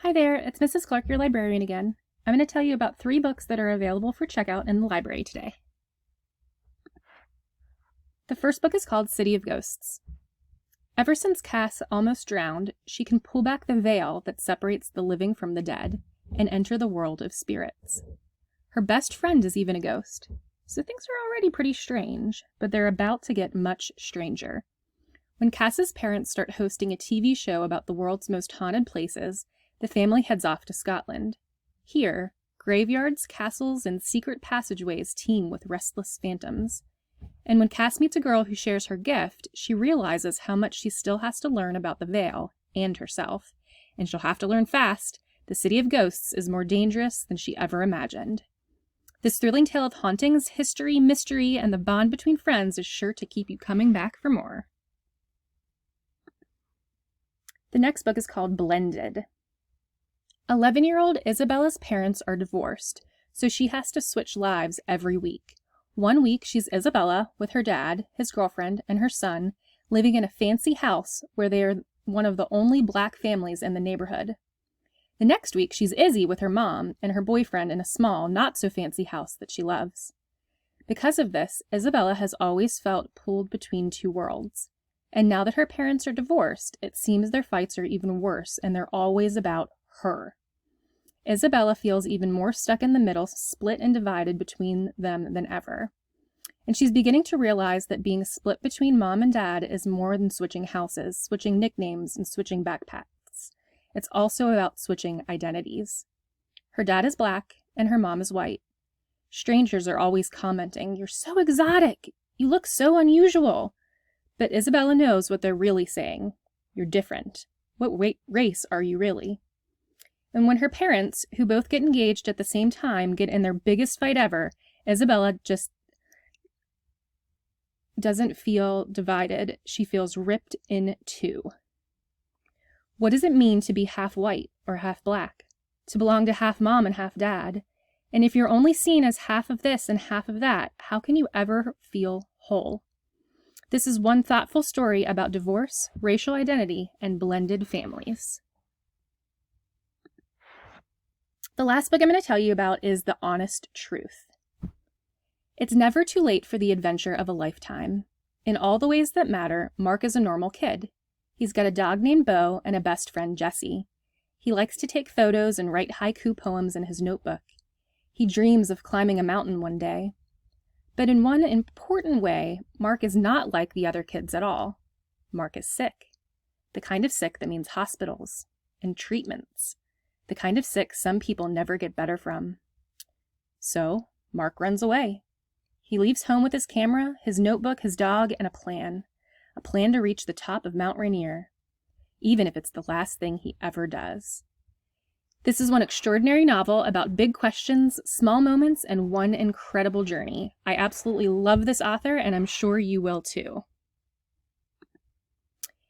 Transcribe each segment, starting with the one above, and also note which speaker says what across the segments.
Speaker 1: Hi there, it's Mrs. Clark, your librarian again. I'm going to tell you about 3 books that are available for checkout in the library today. The first book is called City of Ghosts. Ever since Cass almost drowned, she can pull back the veil that separates the living from the dead and enter the world of spirits. Her best friend is even a ghost, so things are already pretty strange, but they're about to get much stranger. When Cass's parents start hosting a TV show about the world's most haunted places, the family heads off to Scotland. Here, graveyards, castles, and secret passageways teem with restless phantoms. And when Cass meets a girl who shares her gift, she realizes how much she still has to learn about the Veil and herself. And she'll have to learn fast. The City of Ghosts is more dangerous than she ever imagined. This thrilling tale of hauntings, history, mystery, and the bond between friends is sure to keep you coming back for more. The next book is called Blended. 11-year-old Isabella's parents are divorced, so she has to switch lives every week. One week she's Isabella with her dad, his girlfriend, and her son, living in a fancy house where they are one of the only black families in the neighborhood. The next week she's Izzy with her mom and her boyfriend in a small, not-so-fancy house that she loves. Because of this, Isabella has always felt pulled between two worlds. And now that her parents are divorced, it seems their fights are even worse, and they're always about her. Isabella feels even more stuck in the middle, split and divided between them than ever. And she's beginning to realize that being split between mom and dad is more than switching houses, switching nicknames, and switching backpacks. It's also about switching identities. Her dad is black, and her mom is white. Strangers are always commenting, "You're so exotic! You look so unusual!" But Isabella knows what they're really saying. You're different. What race are you really? And when her parents, who both get engaged at the same time, get in their biggest fight ever, Isabella just doesn't feel divided. She feels ripped in two. What does it mean to be half white or half black? To belong to half mom and half dad? And if you're only seen as half of this and half of that, how can you ever feel whole? This is one thoughtful story about divorce, racial identity, and blended families. The last book I'm going to tell you about is The Honest Truth. It's never too late for the adventure of a lifetime. In all the ways that matter, Mark is a normal kid. He's got a dog named Bo and a best friend, Jessie. He likes to take photos and write haiku poems in his notebook. He dreams of climbing a mountain one day. But in one important way, Mark is not like the other kids at all. Mark is sick. The kind of sick that means hospitals and treatments. The kind of sick some people never get better from. So, Mark runs away. He leaves home with his camera, his notebook, his dog, and a plan to reach the top of Mount Rainier, even if it's the last thing he ever does. This is one extraordinary novel about big questions, small moments, and one incredible journey. I absolutely love this author, and I'm sure you will too.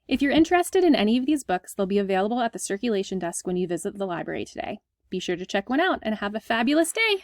Speaker 1: If you're interested in any of these books, they'll be available at the circulation desk when you visit the library today. Be sure to check one out and have a fabulous day!